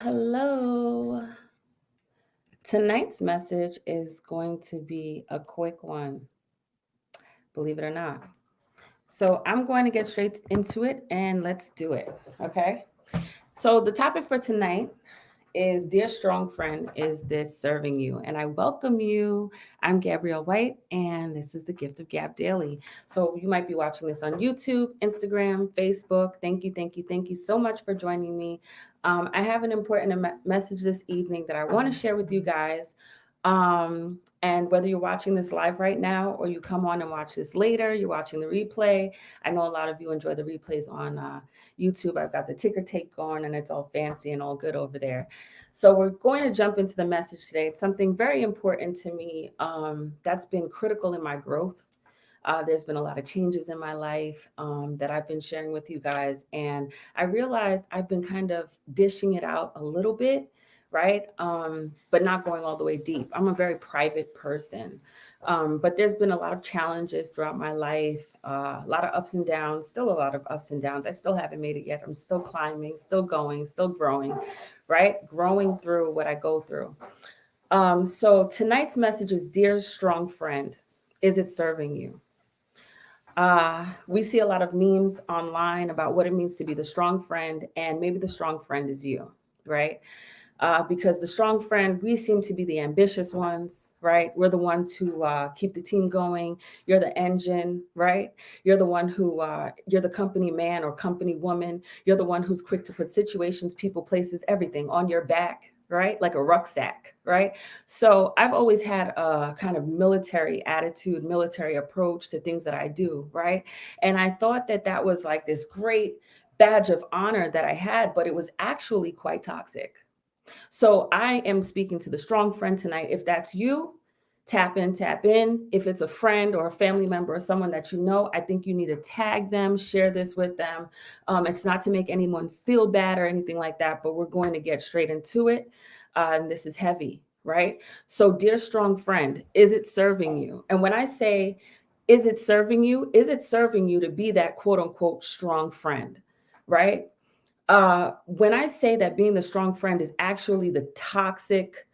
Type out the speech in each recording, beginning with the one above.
Hello. Tonight's message is going to be a quick one, believe it or not. So I'm going to get straight into it and let's do it. Okay. So the topic for tonight is Dear Strong Friend, is this serving you? And I welcome you. I'm Gabrielle White, and this is the Gift of Gab Daily. So you might be watching this on YouTube, Instagram, Facebook. Thank you so much for joining me. I have an important message this evening that I want to share with you guys. And whether you're watching this live right now or you come on and watch this later, you're watching the replay. I know a lot of you enjoy the replays on YouTube. I've got the ticker tape going and it's all fancy and all good over there. So we're going to jump into the message today. It's something very important to me that's been critical in my growth. There's been a lot of changes in my life that I've been sharing with you guys. And I realized I've been kind of dishing it out a little bit, right? But not going all the way deep. I'm a very private person. But there's been a lot of challenges throughout my life, a lot of ups and downs, still a lot of ups and downs. I still haven't made it yet. I'm still climbing, still going, still growing, right? Growing through what I go through. So tonight's message is Dear Strong Friend, is it serving you? We see a lot of memes online about what it means to be the strong friend, and maybe the strong friend is you, right? Because the strong friend, we seem to be the ambitious ones, right? We're the ones who keep the team going. You're the engine, right? You're the one who, you're the company man or company woman. You're the one who's quick to put situations, people, places, everything on your back, right? Like a rucksack, right? So I've always had a kind of military attitude, military approach to things that I do, right? And I thought that that was like this great badge of honor that I had, but it was actually quite toxic. So I am speaking to the strong friend tonight. If that's you, tap in, tap in. If it's a friend or a family member or someone that you know, I think you need to tag them, share this with them. It's not to make anyone feel bad or anything like that, but we're going to get straight into it. And this is heavy, right? So, dear strong friend, is it serving you? And when I say, is it serving you? Is it serving you to be that quote unquote strong friend, right? When I say that being the strong friend is actually a toxic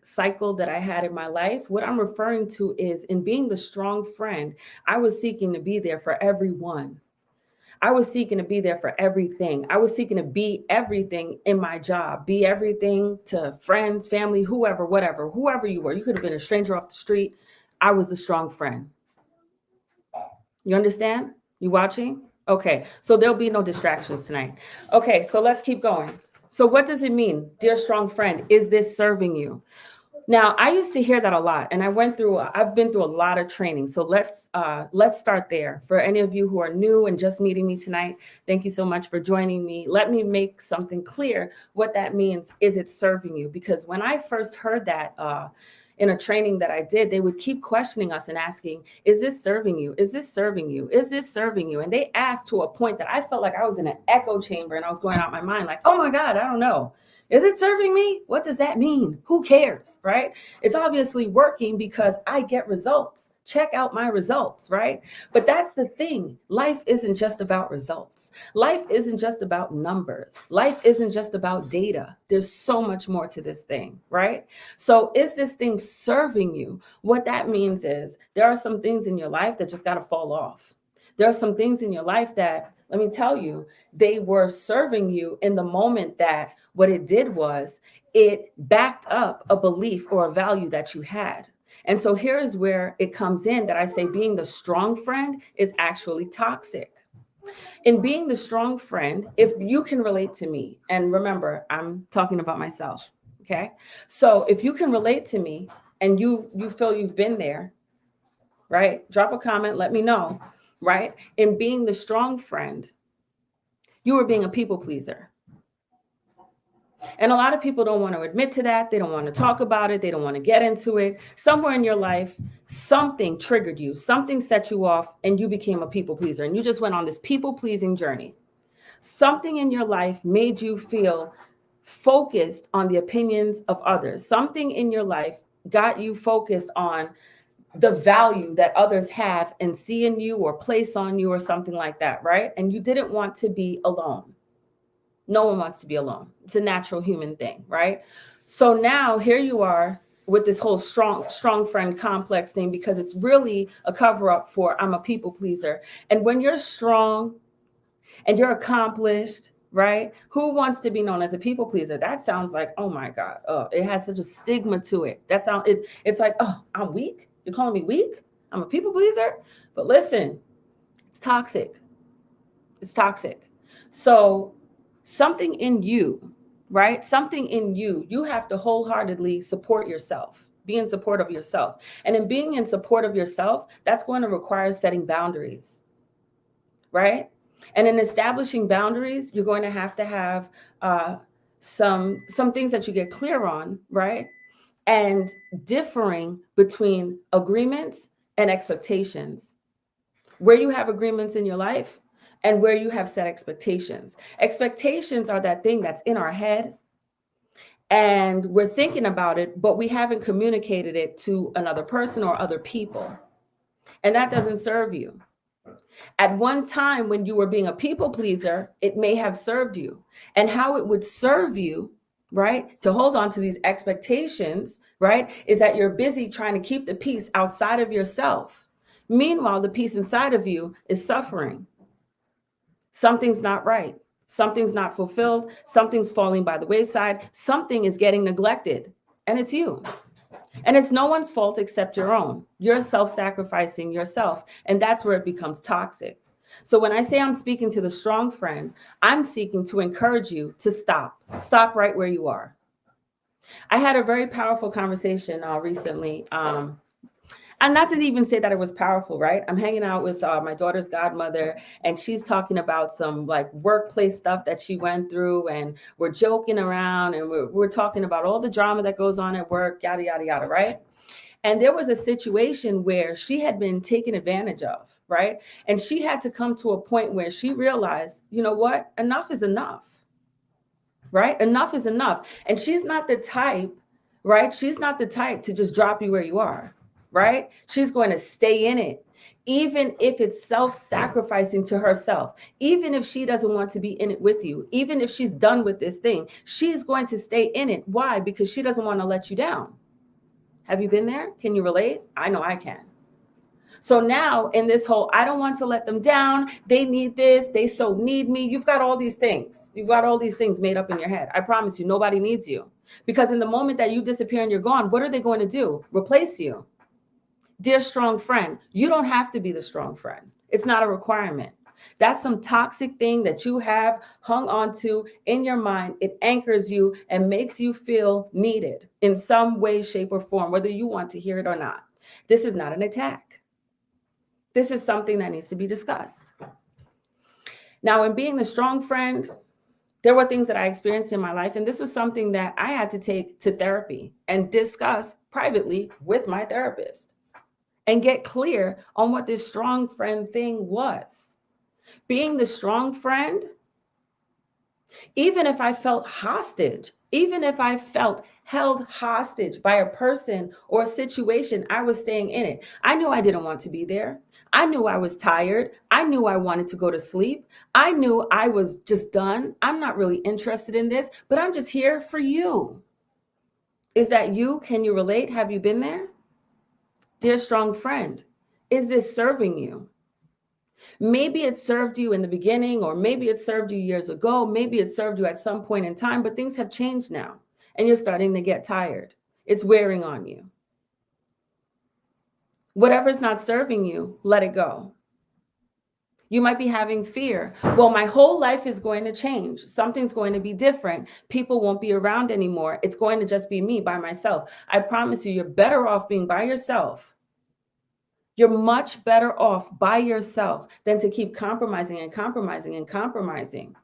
cycle that I had in my life, what I'm referring to is in being the strong friend, I was seeking to be there for everyone. I was seeking to be there for everything. I was seeking to be everything in my job, be everything to friends, family, whoever, whatever, whoever you were. You could have been a stranger off the street. I was the strong friend. You understand? You watching? Okay, so there'll be no distractions tonight. Okay, so let's keep going. So what does it mean, dear strong friend? Is this serving you? Now, I used to hear that a lot, and I've been through a lot of training. So let's start there. For any of you who are new and just meeting me tonight, thank you so much for joining me. Let me make something clear what that means. Is it serving you? Because when I first heard that in a training that I did, they would keep questioning us and asking, is this serving you? Is this serving you? Is this serving you? And they asked to a point that I felt like I was in an echo chamber and I was going out my mind like, oh my God, I don't know. Is it serving me? What does that mean? Who cares, right? It's obviously working because I get results. Check out my results, right? But that's the thing. Life isn't just about results. Life isn't just about numbers. Life isn't just about data. There's so much more to this thing, right? So is this thing serving you? What that means is there are some things in your life that just got to fall off. There are some things in your life that, let me tell you, they were serving you in the moment that what it did was it backed up a belief or a value that you had. And so here is where it comes in that I say being the strong friend is actually toxic. In being the strong friend, if you can relate to me, and remember, I'm talking about myself, okay? So if you can relate to me and you feel you've been there, right? Drop a comment, let me know, right? In being the strong friend, you were being a people pleaser. And a lot of people don't want to admit to that. They don't want to talk about it. They don't want to get into it. Somewhere in your life, something triggered you, something set you off, and you became a people pleaser. And you just went on this people pleasing journey. Something in your life made you feel focused on the opinions of others. Something in your life got you focused on the value that others have and see in you or place on you or something like that, right? And you didn't want to be alone. No one wants to be alone. It's a natural human thing, right? So now here you are with this whole strong friend complex thing, because it's really a cover up for I'm a people pleaser. And when you're strong and you're accomplished, right? Who wants to be known as a people pleaser? That sounds like, oh my God, oh, it has such a stigma to it. It's like, oh, I'm weak. You're calling me weak? I'm a people pleaser? But listen, it's toxic. It's toxic. So something in you, right? Something in you, you have to wholeheartedly support yourself. Be in support of yourself. And in being in support of yourself, that's going to require setting boundaries, right? And in establishing boundaries, you're going to have some things that you get clear on, right? And differing between agreements and expectations. Where you have agreements in your life and where you have set expectations. Expectations are that thing that's in our head and we're thinking about it, but we haven't communicated it to another person or other people. And that doesn't serve you. At one time, when you were being a people pleaser, it may have served you. And how it would serve you, right, to hold on to these expectations, right, is that you're busy trying to keep the peace outside of yourself. Meanwhile, the peace inside of you is suffering. Something's not right. Something's not fulfilled. Something's falling by the wayside. Something is getting neglected. And it's you. And it's no one's fault except your own. You're self-sacrificing yourself. And that's where it becomes toxic. So when I say I'm speaking to the strong friend, I'm seeking to encourage you to stop. Stop right where you are. I had a very powerful conversation recently. And not to even say that it was powerful, right? I'm hanging out with my daughter's godmother, and she's talking about some like workplace stuff that she went through, and we're joking around, and we're talking about all the drama that goes on at work, yada, yada, yada, right? And there was a situation where she had been taken advantage of, right? And she had to come to a point where she realized, you know what? Enough is enough, right? Enough is enough. And she's not the type, right? She's not the type to just drop you where you are, right? She's going to stay in it, even if it's self-sacrificing to herself, even if she doesn't want to be in it with you, even if she's done with this thing, she's going to stay in it. Why? Because she doesn't want to let you down. Have you been there? Can you relate? I know I can. So now in this whole, I don't want to let them down. They need this. They so need me. You've got all these things. You've got all these things made up in your head. I promise you, nobody needs you. Because in the moment that you disappear and you're gone, what are they going to do? Replace you. Dear strong friend, you don't have to be the strong friend. It's not a requirement. That's some toxic thing that you have hung on to in your mind. It anchors you and makes you feel needed in some way, shape, or form, whether you want to hear it or not. This is not an attack. This is something that needs to be discussed. Now, in being the strong friend, there were things that I experienced in my life, and this was something that I had to take to therapy and discuss privately with my therapist and get clear on what this strong friend thing was. Being the strong friend, even if I felt hostage, even if I felt held hostage by a person or a situation, I was staying in it. I knew I didn't want to be there. I knew I was tired. I knew I wanted to go to sleep. I knew I was just done. I'm not really interested in this, but I'm just here for you. Is that you? Can you relate? Have you been there? Dear strong friend, is this serving you? Maybe it served you in the beginning, or maybe it served you years ago. Maybe it served you at some point in time, but things have changed now and you're starting to get tired. It's wearing on you. Whatever's not serving you, let it go. You might be having fear. Well, my whole life is going to change. Something's going to be different. People won't be around anymore. It's going to just be me by myself. I promise you, you're better off being by yourself. You're much better off by yourself than to keep compromising and compromising and compromising.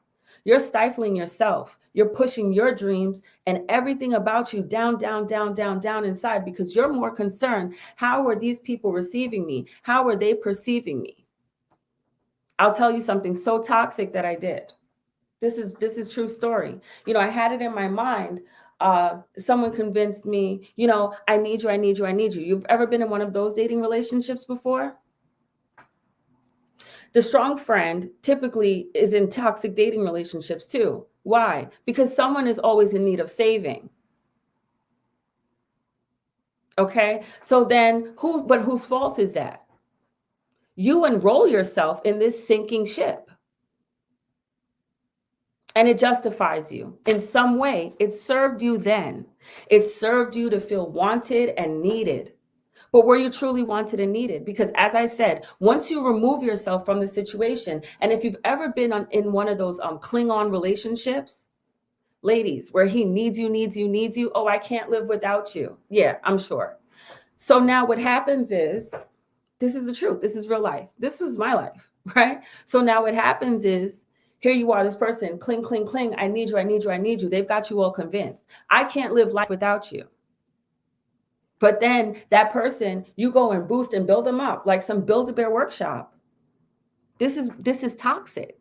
You're stifling yourself. You're pushing your dreams and everything about you down, down, down, down, down inside, because you're more concerned. How are these people receiving me? How are they perceiving me? I'll tell you something so toxic that I did. This is true story. I had it in my mind. Someone convinced me, I need you, I need you, I need you. You've ever been in one of those dating relationships before? The strong friend typically is in toxic dating relationships too. Why? Because someone is always in need of saving. Okay. So then whose fault is that? You enroll yourself in this sinking ship and it justifies you in some way. It served you then. It served you to feel wanted and needed. But were you truly wanted and needed? Because as I said, once you remove yourself from the situation, and if you've ever been in one of those cling on relationships, ladies, where he needs you, needs you, needs you. Oh, I can't live without you. Yeah, I'm sure. So now what happens is, this is the truth. This is real life. This was my life, right? So now what happens is, here you are, this person, cling, cling, cling. I need you, I need you, I need you. They've got you all convinced. I can't live life without you. But then that person, you go and boost and build them up like some Build-A-Bear workshop. This is toxic.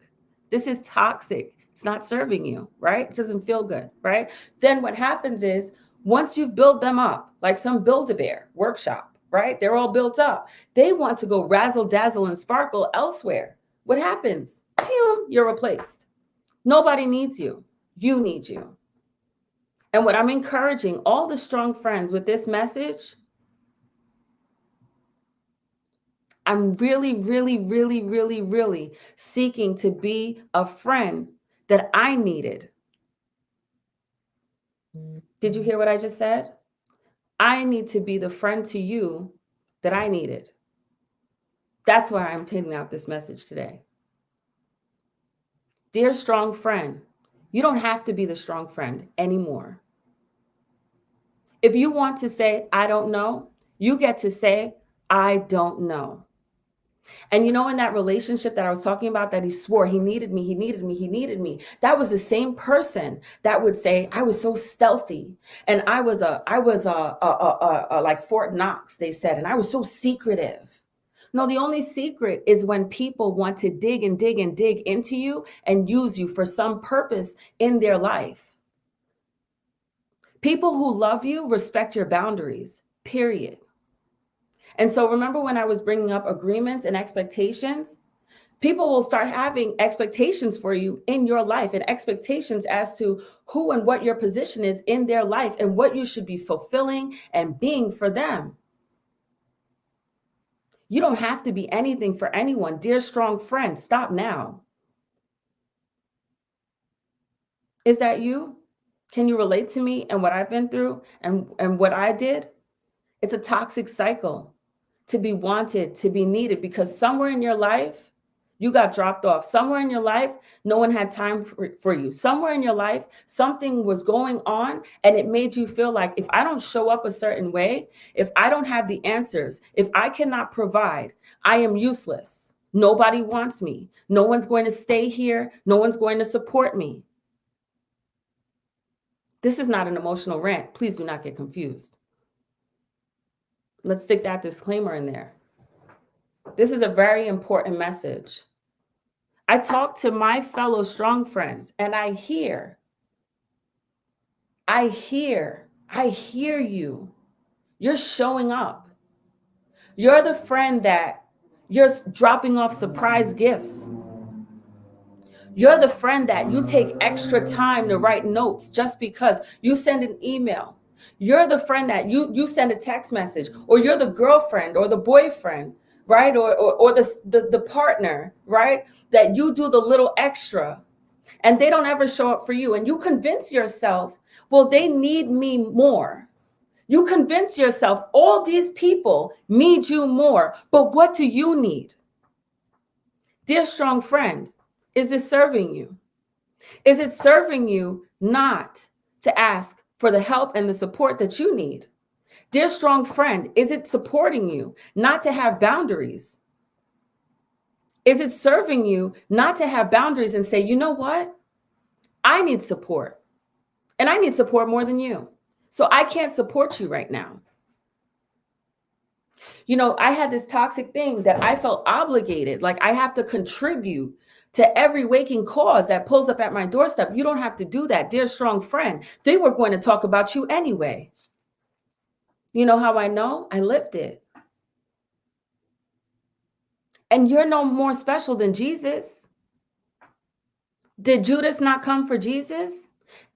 This is toxic. It's not serving you, right? It doesn't feel good, right? Then what happens is, once you've built them up like some Build-A-Bear workshop, right? They're all built up. They want to go razzle dazzle and sparkle elsewhere. What happens? Pew, you're replaced. Nobody needs you. You need you. And what I'm encouraging all the strong friends with this message, I'm really, really, really, really, really seeking to be a friend that I needed. Did you hear what I just said? I need to be the friend to you that I needed. That's why I'm putting out this message today. Dear strong friend, you don't have to be the strong friend anymore. If you want to say, I don't know, you get to say, I don't know. And you know, in that relationship that I was talking about, that he swore he needed me, he needed me, he needed me. That was the same person that would say, I was so stealthy. And I was like Fort Knox, they said, and I was so secretive. No, the only secret is when people want to dig and dig and dig into you and use you for some purpose in their life. People who love you respect your boundaries, period. And so remember when I was bringing up agreements and expectations, people will start having expectations for you in your life and expectations as to who and what your position is in their life and what you should be fulfilling and being for them. You don't have to be anything for anyone. Dear strong friend, stop now. Is that you? Can you relate to me and what I've been through and what I did? It's a toxic cycle to be wanted, to be needed, because somewhere in your life, you got dropped off. Somewhere in your life, no one had time for you. Somewhere in your life, something was going on and it made you feel like, if I don't show up a certain way, if I don't have the answers, if I cannot provide, I am useless. Nobody wants me. No one's going to stay here. No one's going to support me. This is not an emotional rant. Please do not get confused. Let's stick that disclaimer in there. This is a very important message. I talk to my fellow strong friends and I hear you. You're showing up. You're the friend that you're dropping off surprise gifts. You're the friend that you take extra time to write notes just because. You send an email. You're the friend that you send a text message, or you're the girlfriend or the boyfriend, right? Or the partner, right? That you do the little extra and they don't ever show up for you. And you convince yourself, well, they need me more. You convince yourself all these people need you more, but what do you need? Dear strong friend, is it serving you? Is it serving you not to ask for the help and the support that you need? Dear strong friend, is it supporting you not to have boundaries? Is it serving you not to have boundaries and say, you know what? I need support and I need support more than you. So I can't support you right now. You know, I had this toxic thing that I felt obligated, like I have to contribute to every waking cause that pulls up at my doorstep. You don't have to do that, dear strong friend. They were going to talk about you anyway. You know how I know? I lived it. And you're no more special than Jesus. Did Judas not come for Jesus?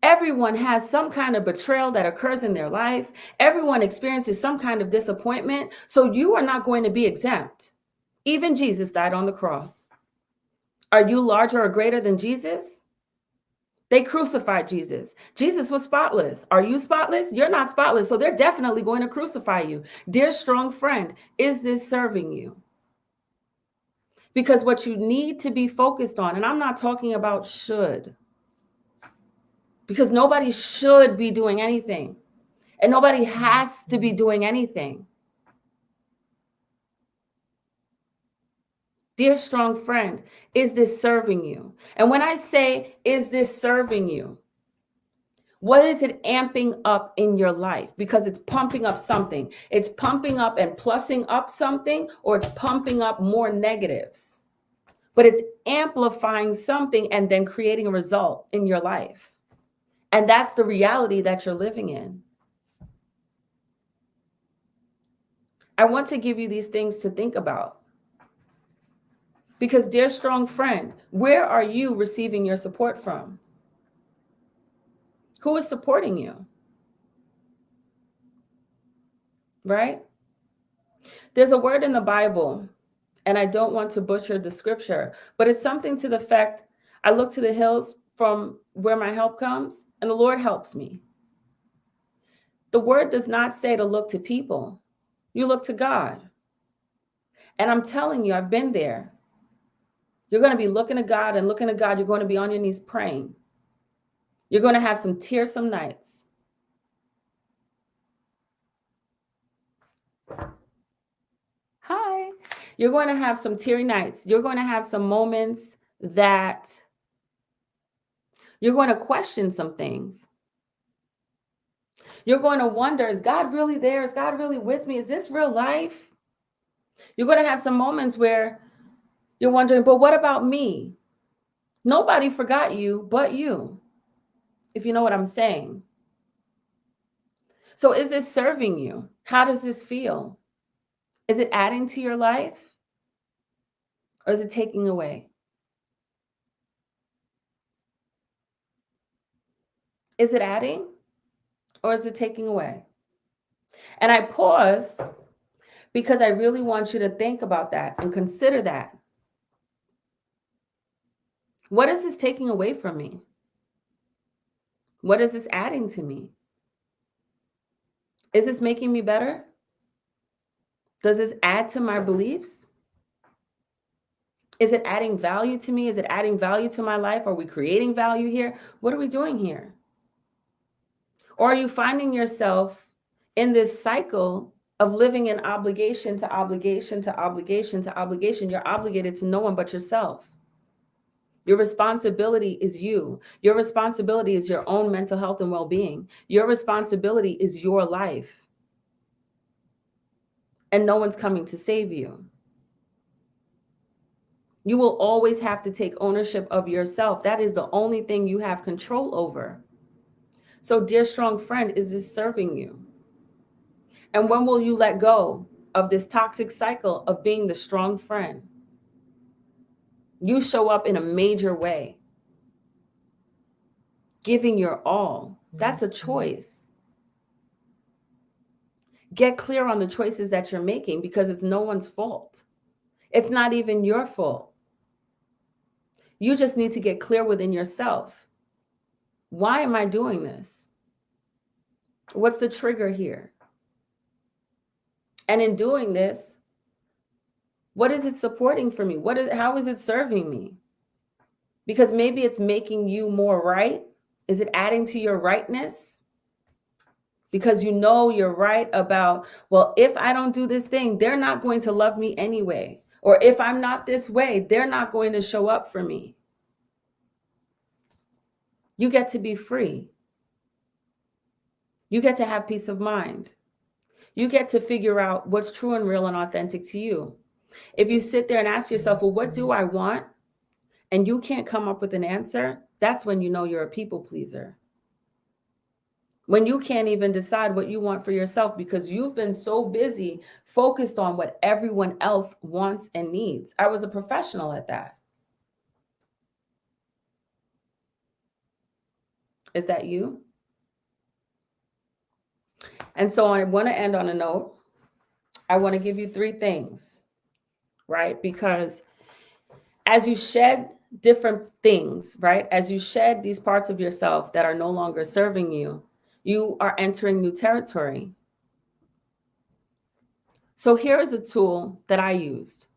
Everyone has some kind of betrayal that occurs in their life. Everyone experiences some kind of disappointment. So you are not going to be exempt. Even Jesus died on the cross. Are you larger or greater than Jesus? They crucified Jesus. Jesus was spotless. Are you spotless? You're not spotless. So they're definitely going to crucify you. Dear strong friend, is this serving you? Because what you need to be focused on, and I'm not talking about should, because nobody should be doing anything and nobody has to be doing anything. Dear strong friend, is this serving you? And when I say, is this serving you? What is it amping up in your life? Because it's pumping up something. It's pumping up and plussing up something, or it's pumping up more negatives. But it's amplifying something and then creating a result in your life. And that's the reality that you're living in. I want to give you these things to think about. Because, dear strong friend, where are you receiving your support from? Who is supporting you? Right? There's a word in the Bible, and I don't want to butcher the scripture, but it's something to the effect, I look to the hills from where my help comes, and the Lord helps me. The word does not say to look to people. You look to God. And I'm telling you, I've been there. You're going to be looking to God and looking to God. You're going to be on your knees praying. You're going to have some tearsome nights. Hi. You're going to have some teary nights. You're going to have some moments that you're going to question some things. You're going to wonder, is God really there? Is God really with me? Is this real life? You're going to have some moments where you're wondering, but what about me? Nobody forgot you but you, if you know what I'm saying. So is this serving you? How does this feel? Is it adding to your life? Or is it taking away? Is it adding? Or is it taking away? And I pause because I really want you to think about that and consider that. What is this taking away from me? What is this adding to me? Is this making me better? Does this add to my beliefs? Is it adding value to me? Is it adding value to my life? Are we creating value here? What are we doing here? Or are you finding yourself in this cycle of living in obligation to obligation to obligation to obligation? You're obligated to no one but yourself. Your responsibility is you. Your responsibility is your own mental health and well-being. Your responsibility is your life. And no one's coming to save you. You will always have to take ownership of yourself. That is the only thing you have control over. So, dear strong friend, is this serving you? And when will you let go of this toxic cycle of being the strong friend? You show up in a major way, giving your all. That's a choice. Get clear on the choices that you're making, because it's no one's fault. It's not even your fault. You just need to get clear within yourself. Why am I doing this? What's the trigger here? And in doing this, what is it supporting for me? How is it serving me? Because maybe it's making you more right. Is it adding to your rightness? Because you know you're right about, well, if I don't do this thing, they're not going to love me anyway. Or if I'm not this way, they're not going to show up for me. You get to be free. You get to have peace of mind. You get to figure out what's true and real and authentic to you. If you sit there and ask yourself, well, what do I want? And you can't come up with an answer, that's when you know you're a people pleaser. when you can't even decide what you want for yourself because you've been so busy focused on what everyone else wants and needs. I was a professional at that. Is that you? And so I want to end on a note. I want to give you 3 things, right? Because as you shed different things, right? As you shed these parts of yourself that are no longer serving you, you are entering new territory. So here's a tool that I used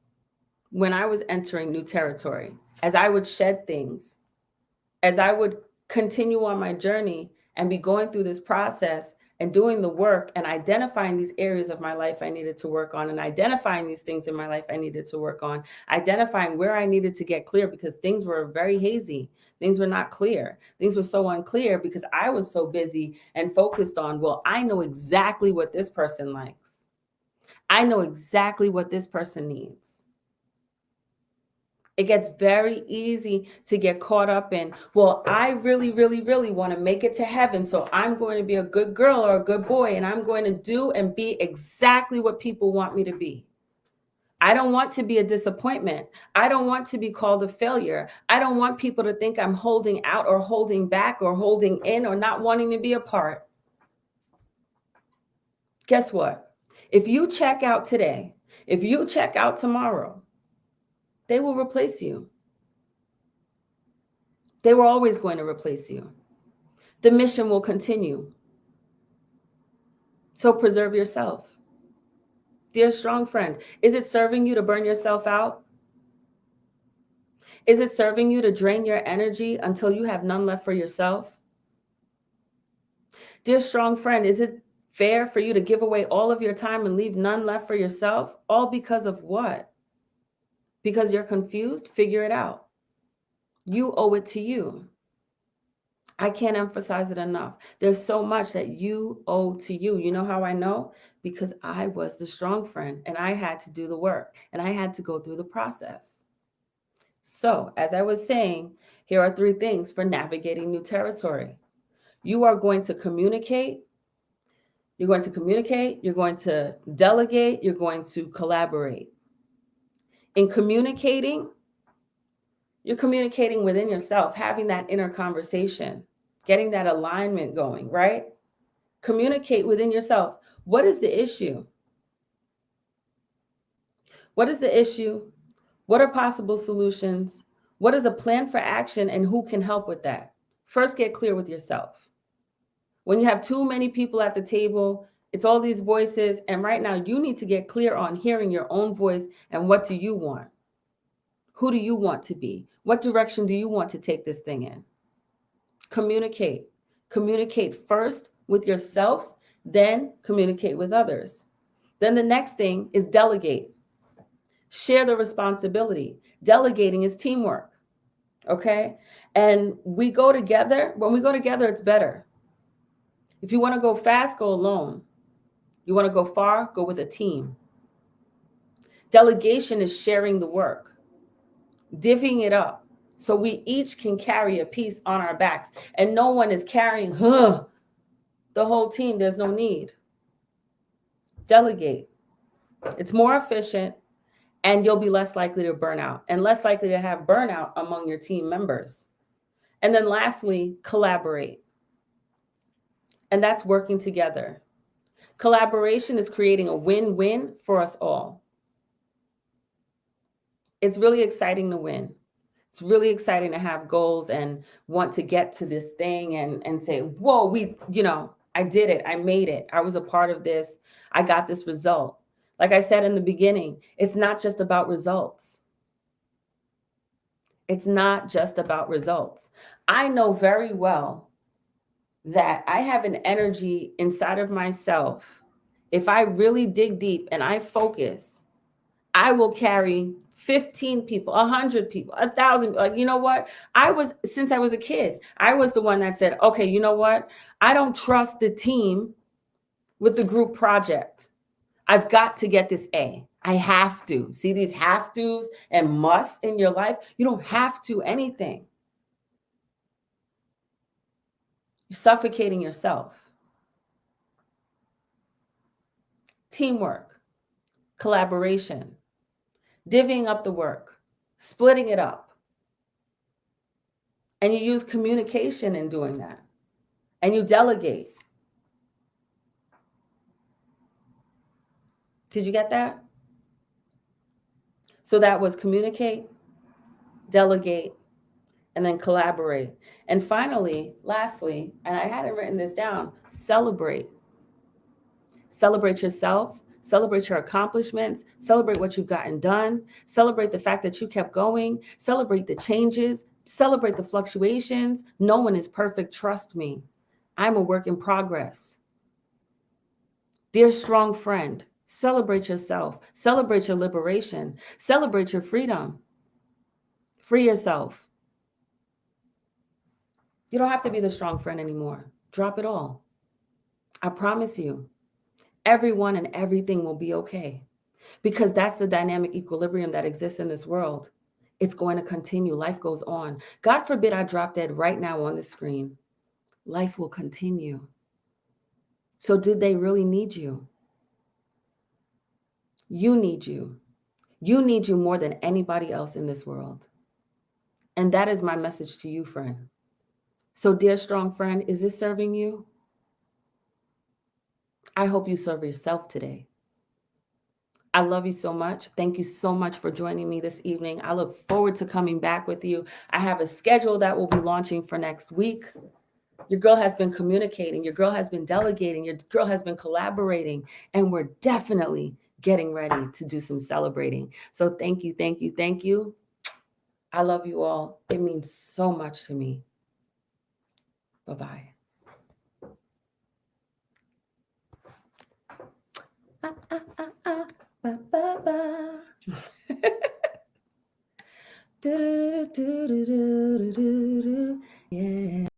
when I was entering new territory. As I would shed things, as I would continue on my journey and be going through this process and doing the work and identifying these areas of my life I needed to work on, and identifying these things in my life I needed to work on, identifying where I needed to get clear because things were very hazy. Things were not clear. Things were so unclear because I was so busy and focused on, well, I know exactly what this person likes. I know exactly what this person needs. It gets very easy to get caught up in, well, I really, really, really want to make it to heaven. So I'm going to be a good girl or a good boy, and I'm going to do and be exactly what people want me to be. I don't want to be a disappointment. I don't want to be called a failure. I don't want people to think I'm holding out or holding back or holding in or not wanting to be a part. Guess what? If you check out today, if you check out tomorrow, they will replace you. They were always going to replace you. The mission will continue. So preserve yourself. Dear strong friend, is it serving you to burn yourself out? Is it serving you to drain your energy until you have none left for yourself? Dear strong friend, is it fair for you to give away all of your time and leave none left for yourself? All because of what? Because you're confused? Figure it out. You owe it to you. I can't emphasize it enough. There's so much that you owe to you. You know how I know? Because I was the strong friend and I had to do the work and I had to go through the process. So, as I was saying, here are 3 things for navigating new territory. You are going to communicate. You're going to communicate. You're going to delegate. You're going to collaborate. In communicating, you're communicating within yourself, having that inner conversation, getting that alignment going, right? Communicate within yourself. What is the issue? What is the issue? What are possible solutions? What is a plan for action and who can help with that? First, get clear with yourself. When you have too many people at the table, it's all these voices. And right now you need to get clear on hearing your own voice and what do you want? Who do you want to be? What direction do you want to take this thing in? Communicate. Communicate first with yourself, then communicate with others. Then the next thing is delegate. Share the responsibility. Delegating is teamwork. Okay? And we go together. When we go together, it's better. If you want to go fast, go alone. You want to go far, go with a team. Delegation is sharing the work, divvying it up so we each can carry a piece on our backs and no one is carrying the whole team. There's no need. Delegate. It's more efficient and you'll be less likely to burn out and less likely to have burnout among your team members. And then lastly, collaborate. And that's working together. Collaboration is creating a win-win for us all. It's really exciting to win. It's really exciting to have goals and want to get to this thing and say, whoa, I did it. I made it. I was a part of this. I got this result. Like I said in the beginning, it's not just about results. It's not just about results. I know very well that I have an energy inside of myself. If I really dig deep and I focus, I will carry 15 people, 100 people, 1,000. Like, you know what? Since I was a kid, I was the one that said, okay, you know what? I don't trust the team with the group project. I've got to get this A. I have to. See these have tos and musts in your life? You don't have to anything. You're suffocating yourself. teamwork, collaboration, divvying up the work, splitting it up. And you use communication in doing that. And you delegate. Did you get that? So that was communicate, delegate, and then collaborate. And finally, lastly, and I hadn't written this down, celebrate. Celebrate yourself, celebrate your accomplishments, celebrate what you've gotten done, celebrate the fact that you kept going, celebrate the changes, celebrate the fluctuations. No one is perfect, trust me. I'm a work in progress. Dear strong friend, celebrate yourself, celebrate your liberation, celebrate your freedom. Free yourself. You don't have to be the strong friend anymore. Drop it all. I promise you, everyone and everything will be okay, because that's the dynamic equilibrium that exists in this world. It's going to continue. Life goes on. God forbid I drop dead right now on the screen. Life will continue. So do they really need you? You need you. You need you more than anybody else in this world. And that is my message to you, friend. So dear strong friend, is this serving you? I hope you serve yourself today. I love you so much. Thank you so much for joining me this evening. I look forward to coming back with you. I have a schedule that will be launching for next week. Your girl has been communicating. Your girl has been delegating. Your girl has been collaborating. And we're definitely getting ready to do some celebrating. So thank you, thank you, thank you. I love you all. It means so much to me. Bye-bye. Yeah.